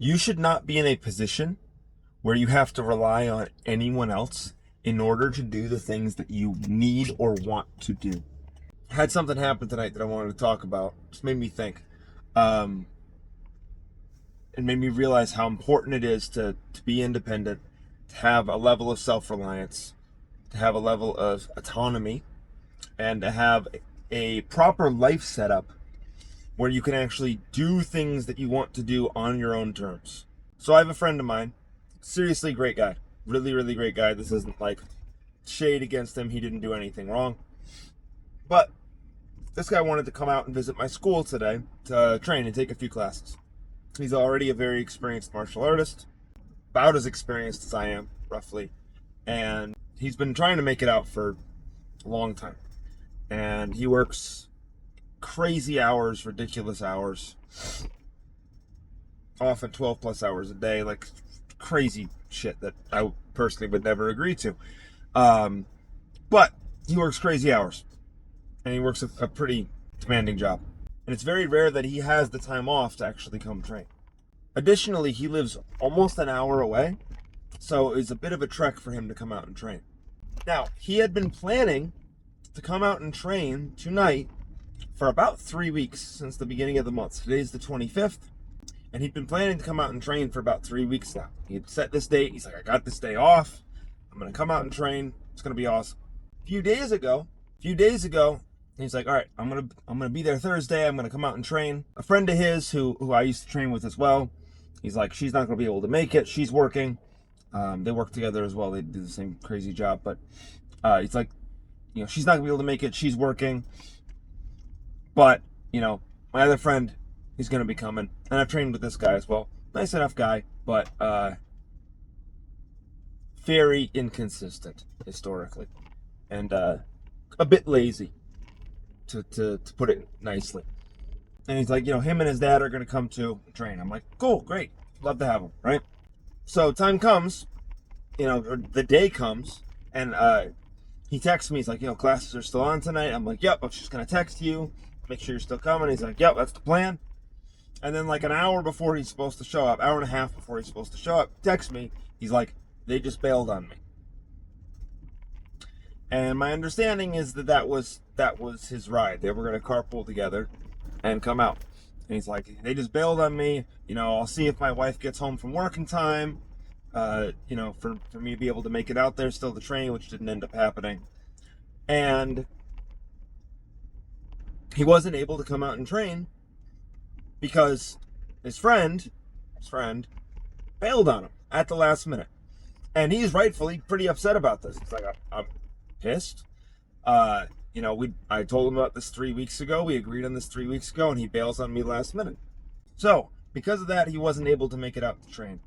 You should not be in a position where you have to rely on anyone else in order to do the things that you need or want to do. I had something happen tonight that I wanted to talk about. Just made me think. Um, it made me realize how important it is to be independent, to have a level of self-reliance, to have a level of autonomy, and to have a proper life setup where you can actually do things that you want to do on your own terms. So I have a friend of mine, seriously great guy, really, really great guy. This isn't like shade against him. He didn't do anything wrong. But this guy wanted to come out and visit my school today to train and take a few classes. He's already a very experienced martial artist, about as experienced as I am, roughly. And he's been trying to make it out for a long time. And he works crazy hours, ridiculous hours, often 12 plus hours a day, like crazy shit that I personally would never agree to. But he works crazy hours, and he works a pretty demanding job. And it's very rare that he has the time off to actually come train. Additionally, he lives almost an hour away, so it's a bit of a trek for him to come out and train. Now, he had been planning to come out and train tonight for about 3 weeks since the beginning of the month. Today's the 25th, and he'd been planning to come out and train for about 3 weeks now. He had set this date. He's like, I got this day off. I'm going to come out and train. It's going to be awesome. A few days ago, he's like, all right, I'm gonna be there Thursday. I'm gonna come out and train. A friend of his who I used to train with as well, he's like, she's not gonna be able to make it. She's working. They work together as well. They do the same crazy job, but it's like, she's not gonna be able to make it. She's working, but my other friend, he's gonna be coming, and I've trained with this guy as well. Nice enough guy, but very inconsistent historically, and a bit lazy. To put it nicely. And he's like, him and his dad are going to come to train. I'm like, cool, great. Love to have him, right? So time comes, or the day comes, and he texts me. He's like, classes are still on tonight. I'm like, yep, I'm just going to text you. Make sure you're still coming. He's like, yep, that's the plan. And then like an hour before he's supposed to show up, hour and a half before he's supposed to show up, text me. He's like, they just bailed on me. And my understanding is that was his ride. They were going to carpool together and come out. And he's like, they just bailed on me. I'll see if my wife gets home from work in time, for me to be able to make it out there still to train, which didn't end up happening. And he wasn't able to come out and train because his friend bailed on him at the last minute. And he's rightfully pretty upset about this. It's like, I'm pissed. I told him about this 3 weeks ago. We agreed on this 3 weeks ago, and he bails on me last minute. So, because of that, he wasn't able to make it out to train.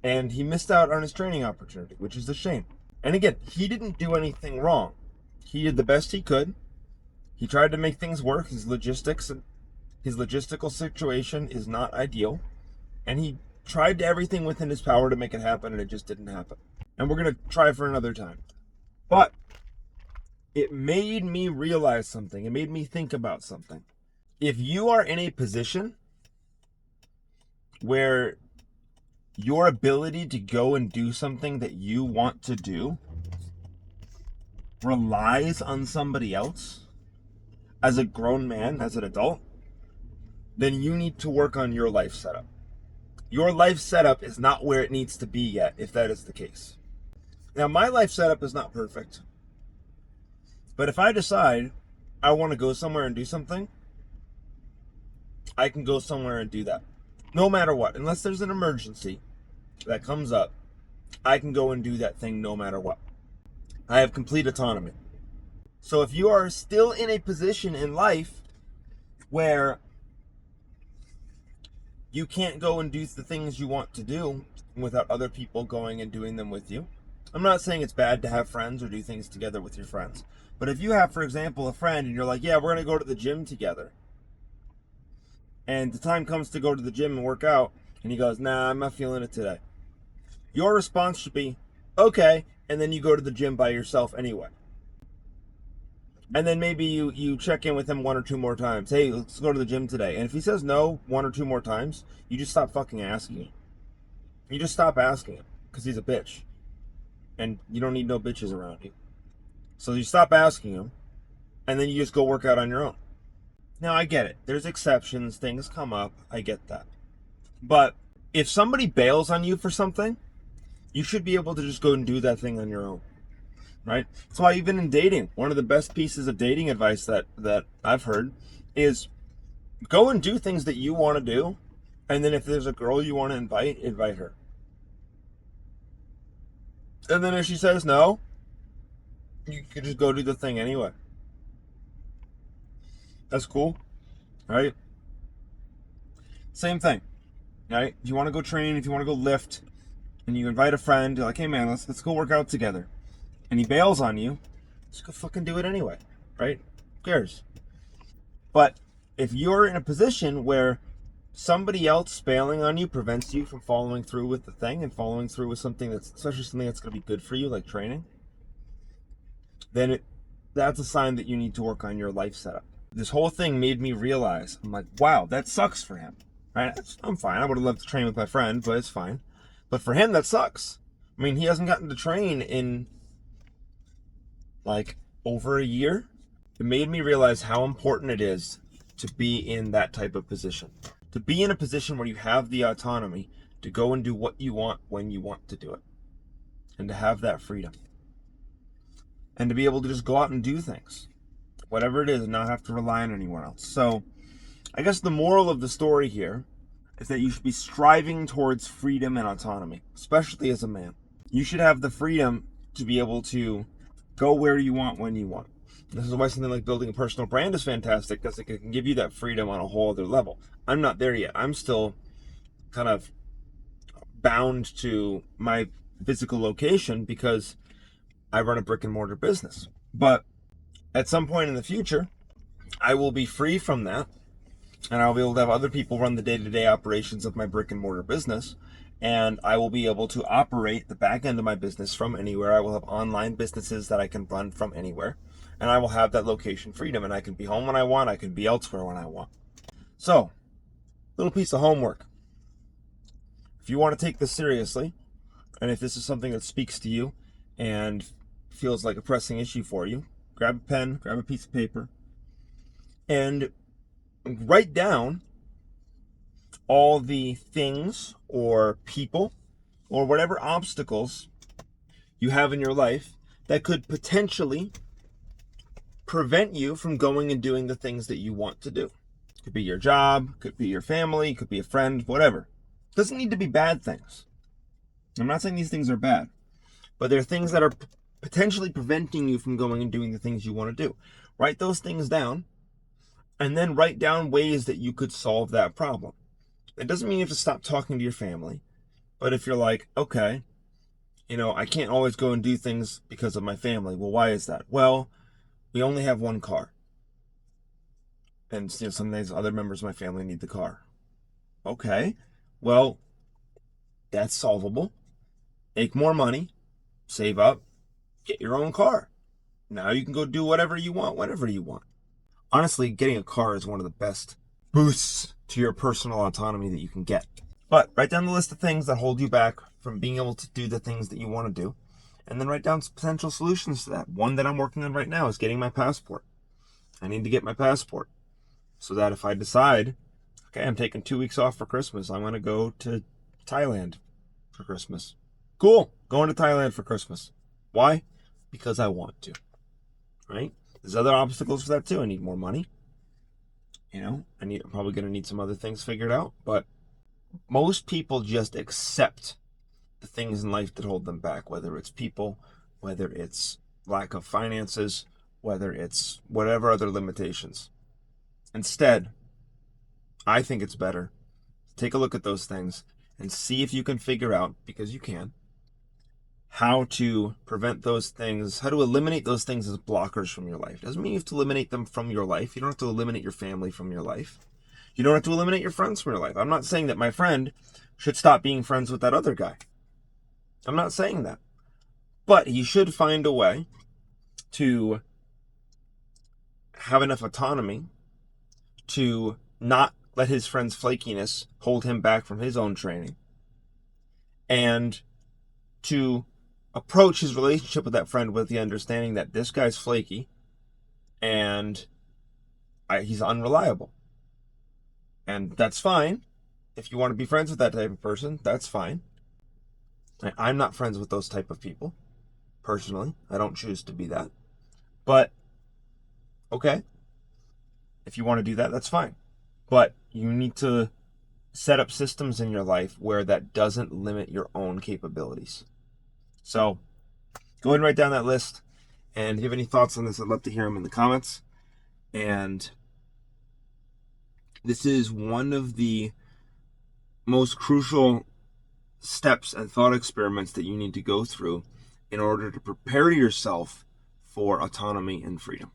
And he missed out on his training opportunity, which is a shame. And again, he didn't do anything wrong. He did the best he could. He tried to make things work. His logistical situation is not ideal. And he tried everything within his power to make it happen, and it just didn't happen. And we're going to try for another time. But it made me realize something. It made me think about something. If you are in a position where your ability to go and do something that you want to do relies on somebody else, as a grown man, as an adult, then you need to work on your life setup. Your life setup is not where it needs to be yet, if that is the case. Now, my life setup is not perfect. But if I decide I want to go somewhere and do something, I can go somewhere and do that. No matter what. Unless there's an emergency that comes up, I can go and do that thing no matter what. I have complete autonomy. So if you are still in a position in life where you can't go and do the things you want to do without other people going and doing them with you, I'm not saying it's bad to have friends or do things together with your friends. But if you have, for example, a friend and you're like, yeah, we're going to go to the gym together. And the time comes to go to the gym and work out. And he goes, nah, I'm not feeling it today. Your response should be, okay. And then you go to the gym by yourself anyway. And then maybe you check in with him one or two more times. Hey, let's go to the gym today. And if he says no one or two more times, you just stop fucking asking him. You just stop asking him because he's a bitch. And you don't need no bitches around you. So you stop asking him, and then you just go work out on your own. Now, I get it. There's exceptions. Things come up. I get that. But if somebody bails on you for something, you should be able to just go and do that thing on your own. Right? That's why even in dating, one of the best pieces of dating advice that I've heard is go and do things that you want to do. And then if there's a girl you want to invite her. And then if she says no, you could just go do the thing anyway. That's cool. Right? Same thing. Right? If you want to go train, if you want to go lift, and you invite a friend, you're like, hey man, let's go work out together. And he bails on you, just go fucking do it anyway. Right? Who cares? But if you're in a position where somebody else bailing on you prevents you from following through with the thing and following through with something that's, especially something that's going to be good for you, like training, then that's a sign that you need to work on your life setup. This whole thing made me realize, I'm like, wow, that sucks for him. Right? I'm fine. I would have loved to train with my friend, but it's fine. But for him, that sucks. I mean, he hasn't gotten to train in like over a year. It made me realize how important it is to be in that type of position. To be in a position where you have the autonomy to go and do what you want when you want to do it. And to have that freedom. And to be able to just go out and do things. Whatever it is, and not have to rely on anyone else. So, I guess the moral of the story here is that you should be striving towards freedom and autonomy, especially as a man. You should have the freedom to be able to go where you want when you want. This is why something like building a personal brand is fantastic, because it can give you that freedom on a whole other level. I'm not there yet. I'm still kind of bound to my physical location because I run a brick and mortar business. But at some point in the future, I will be free from that, and I'll be able to have other people run the day-to-day operations of my brick and mortar business, and I will be able to operate the back end of my business from anywhere. I will have online businesses that I can run from anywhere, and I will have that location freedom, and I can be home when I want. I can be elsewhere when I want. So, little piece of homework. If you want to take this seriously, and if this is something that speaks to you and feels like a pressing issue for you, grab a pen, grab a piece of paper, and write down all the things or people or whatever obstacles you have in your life that could potentially prevent you from going and doing the things that you want to do. Could be your job, could be your family, could be a friend, whatever. It doesn't need to be bad things. I'm not saying these things are bad, but they're things that are potentially preventing you from going and doing the things you want to do. Write those things down, and then write down ways that you could solve that problem. It doesn't mean you have to stop talking to your family, but if you're like, okay, I can't always go and do things because of my family. Well, why is that? Well, we only have one car. And some days other members of my family need the car. Okay, well, that's solvable. Make more money, save up, get your own car. Now you can go do whatever you want, whenever you want. Honestly, getting a car is one of the best boosts to your personal autonomy that you can get. But write down the list of things that hold you back from being able to do the things that you want to do, and then write down some potential solutions to that. One that I'm working on right now is getting my passport. I need to get my passport so that if I decide, okay, I'm taking 2 weeks off for Christmas, I'm going to go to Thailand for Christmas. Cool, going to Thailand for Christmas. Why? Because I want to, right? There's other obstacles for that too. I need more money. I'm probably going to need some other things figured out, but most people just accept the things in life that hold them back, whether it's people, whether it's lack of finances, whether it's whatever other limitations. Instead, I think it's better to take a look at those things and see if you can figure out, because you can, how to prevent those things, how to eliminate those things as blockers from your life. Doesn't mean you have to eliminate them from your life. You don't have to eliminate your family from your life. You don't have to eliminate your friends from your life. I'm not saying that my friend should stop being friends with that other guy. I'm not saying that. But he should find a way to have enough autonomy to not let his friend's flakiness hold him back from his own training. and to approach his relationship with that friend with the understanding that this guy's flaky and he's unreliable. And that's fine. If you want to be friends with that type of person, that's fine. I'm not friends with those type of people, personally. I don't choose to be that. But, okay, if you want to do that, that's fine. But you need to set up systems in your life where that doesn't limit your own capabilities. So, go ahead and write down that list. And if you have any thoughts on this, I'd love to hear them in the comments. And this is one of the most crucial steps and thought experiments that you need to go through in order to prepare yourself for autonomy and freedom.